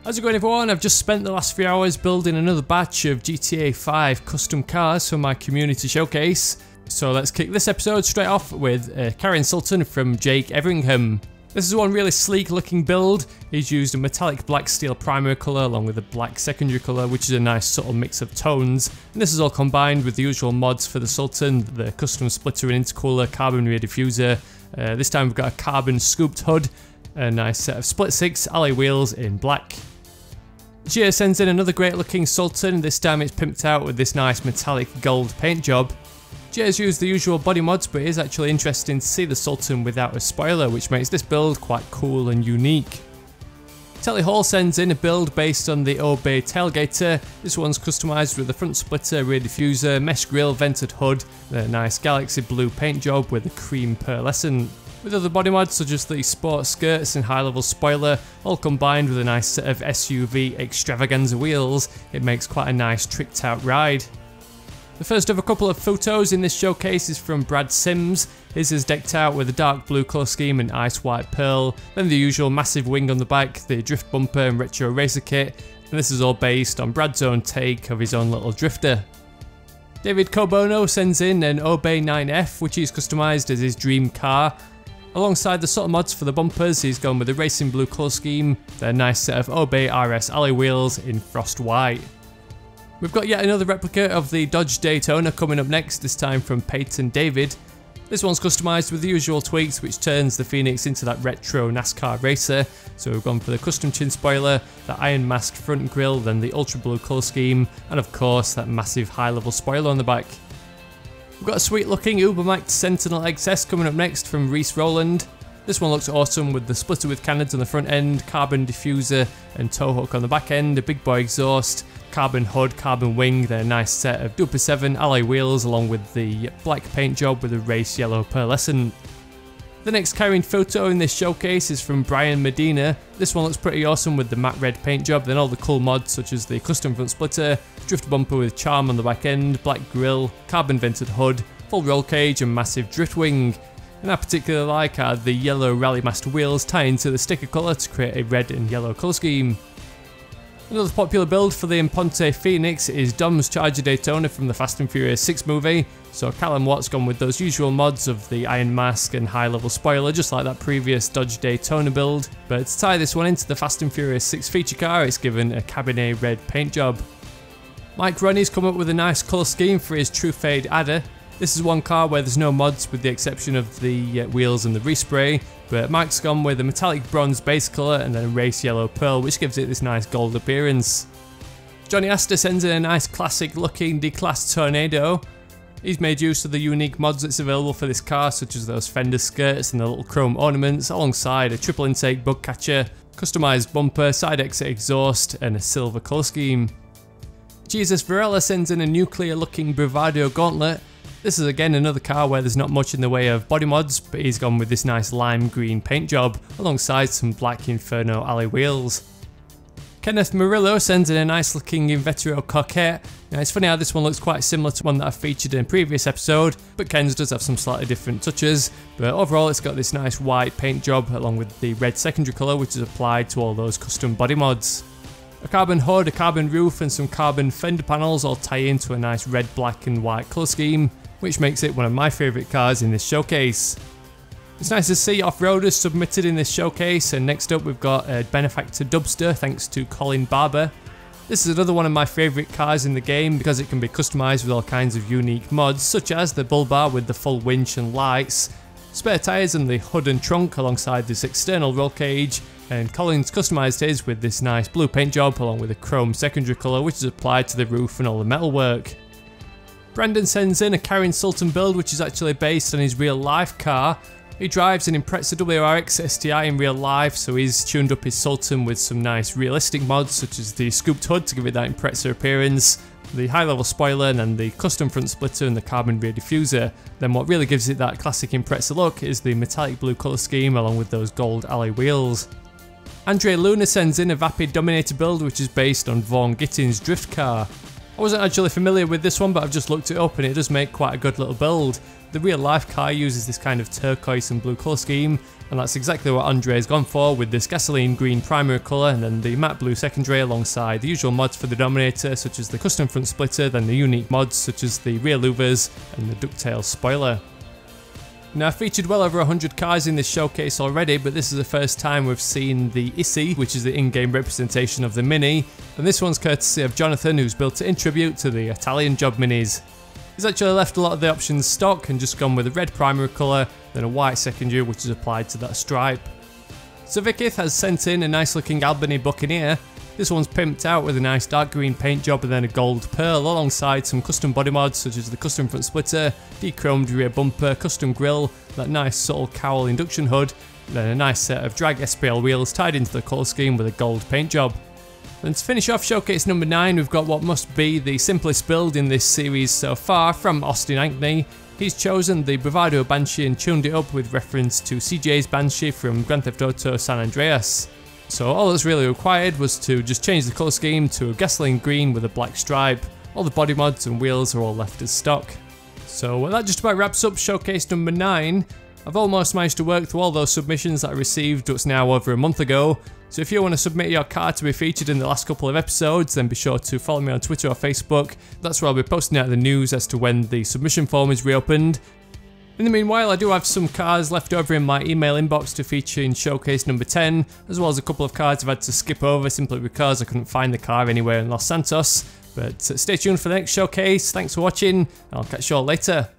How's it going everyone? I've just spent the last few hours building another batch of GTA 5 custom cars for my community showcase. So let's kick this episode straight off with Karin Sultan from Jake Everingham. This is one really sleek looking build. He's used a metallic black steel primary colour along with a black secondary colour, which is a nice subtle mix of tones. And this is all combined with the usual mods for the Sultan, the custom splitter and intercooler, carbon rear diffuser. This time we've got a carbon scooped hood, a nice set of split six alloy wheels in black. Geo sends in another great looking Sultan, this time it's pimped out with this nice metallic gold paint job. Geo's used the usual body mods, but it is actually interesting to see the Sultan without a spoiler, which makes this build quite cool and unique. Telehall sends in a build based on the Obey tailgater. This one's customised with the front splitter, rear diffuser, mesh grille, vented hood, and a nice galaxy blue paint job with a cream pearlescent. With other body mods such as the sport skirts and high level spoiler, all combined with a nice set of SUV extravaganza wheels, it makes quite a nice tricked out ride. The first of a couple of photos in this showcase is from Brad Sims. His is decked out with a dark blue colour scheme and ice white pearl, then the usual massive wing on the back, the drift bumper and retro racer kit, and this is all based on Brad's own take of his own little drifter. David Cobo sends in an Obey 9F, which he's customised as his dream car. Alongside the subtle mods for the bumpers, he's gone with a racing blue colour scheme, then a nice set of Obey RS alloy wheels in frost white. We've got yet another replica of the Dodge Daytona coming up next, this time from Peyton David. This one's customised with the usual tweaks, which turns the Phoenix into that retro NASCAR racer. So we've gone for the custom chin spoiler, the iron mask front grille, then the ultra blue colour scheme, and of course that massive high level spoiler on the back. We've got a sweet looking Ubermax Sentinel XS coming up next from Reese Roland. This one looks awesome with the splitter with cannons on the front end, carbon diffuser and tow hook on the back end, a big boy exhaust, carbon hood, carbon wing, then a nice set of Duper 7 alloy wheels along with the black paint job with a race yellow pearlescent. The next Karin photo in this showcase is from Medina. This one looks pretty awesome with the matte red paint job, then all the cool mods such as the custom front splitter, drift bumper with charm on the back end, black grille, carbon vented hood, full roll cage and massive drift wing. And I particularly like are the yellow Rally Master wheels tie into the sticker colour to create a red and yellow colour scheme. Another popular build for the Imponte Phoenix is Dom's Charger Daytona from the Fast and Furious 6 movie. So Callum Watts gone with those usual mods of the iron mask and high level spoiler, just like that previous Dodge Daytona build. But to tie this one into the Fast and Furious 6 feature car, it's given a cabernet red paint job. Mike Ronnie's come up with a nice colour scheme for his True Fade Adder. This is one car where there's no mods with the exception of the wheels and the respray, but Mike's gone with a metallic bronze base colour and then a race yellow pearl, which gives it this nice gold appearance. Johnny Astor sends in a nice classic looking declassed Tornado. He's made use of the unique mods that's available for this car, such as those fender skirts and the little chrome ornaments, alongside a triple intake bug catcher, customised bumper, side exit exhaust and a silver colour scheme. Jesus Varela sends in a nuclear looking bravado gauntlet. This is again another car where there's not much in the way of body mods, but he's gone with this nice lime green paint job alongside some black Inferno alloy wheels. Kenneth Murillo sends in a nice looking Invetero Coquette. Now it's funny how this one looks quite similar to one that I featured in a previous episode, but Ken's does have some slightly different touches, but overall it's got this nice white paint job along with the red secondary colour which is applied to all those custom body mods. A carbon hood, a carbon roof and some carbon fender panels all tie into a nice red, black and white colour scheme, which makes it one of my favourite cars in this showcase. It's nice to see off-roaders submitted in this showcase, and next up we've got a Benefactor Dubster thanks to Colleen Barber. This is another one of my favourite cars in the game because it can be customised with all kinds of unique mods such as the bull bar with the full winch and lights, spare tyres and the hood and trunk alongside this external roll cage, and Colleen's customised his with this nice blue paint job along with a chrome secondary colour which is applied to the roof and all the metalwork. Brenden sends in a Karin Sultan build which is actually based on his real life car. He drives an Impreza WRX STI in real life, so he's tuned up his Sultan with some nice realistic mods such as the scooped hood to give it that Impreza appearance, the high level spoiler and then the custom front splitter and the carbon rear diffuser. Then what really gives it that classic Impreza look is the metallic blue colour scheme along with those gold alloy wheels. Andre Luna sends in a vapid Dominator build which is based on Vaughn Gittin's drift car. I wasn't actually familiar with this one, but I've just looked it up and it does make quite a good little build. The real life car uses this kind of turquoise and blue colour scheme, and that's exactly what Andre's gone for with this gasoline green primary colour and then the matte blue secondary alongside the usual mods for the Dominator such as the custom front splitter, then the unique mods such as the rear louvers and the ducktail spoiler. Now, I've featured well over 100 cars in this showcase already, but this is the first time we've seen the Issy, which is the in-game representation of the Mini, and this one's courtesy of Jonathan, who's built it in tribute to the Italian job Minis. He's actually left a lot of the options stock and just gone with a red primary colour, then a white secondary which is applied to that stripe. So Vikith has sent in a nice looking Albany Buccaneer. This one's pimped out with a nice dark green paint job and then a gold pearl alongside some custom body mods such as the custom front splitter, de-chromed rear bumper, custom grille, that nice subtle cowl induction hood, then a nice set of drag SPL wheels tied into the colour scheme with a gold paint job. And to finish off showcase number 9, we've got what must be the simplest build in this series so far from Austin Ankney. He's chosen the Bravado Banshee and tuned it up with reference to CJ's Banshee from Grand Theft Auto San Andreas. So all that's really required was to just change the colour scheme to a gasoline green with a black stripe. All the body mods and wheels are all left as stock. So that just about wraps up showcase number 9. I've almost managed to work through all those submissions that I received what's now over a month ago. So if you want to submit your car to be featured in the last couple of episodes, then be sure to follow me on Twitter or Facebook. That's where I'll be posting out the news as to when the submission form is reopened. In the meanwhile, I do have some cars left over in my email inbox to feature in showcase number 10, as well as a couple of cars I've had to skip over simply because I couldn't find the car anywhere in Los Santos. But stay tuned for the next showcase. Thanks for watching, and I'll catch you all later.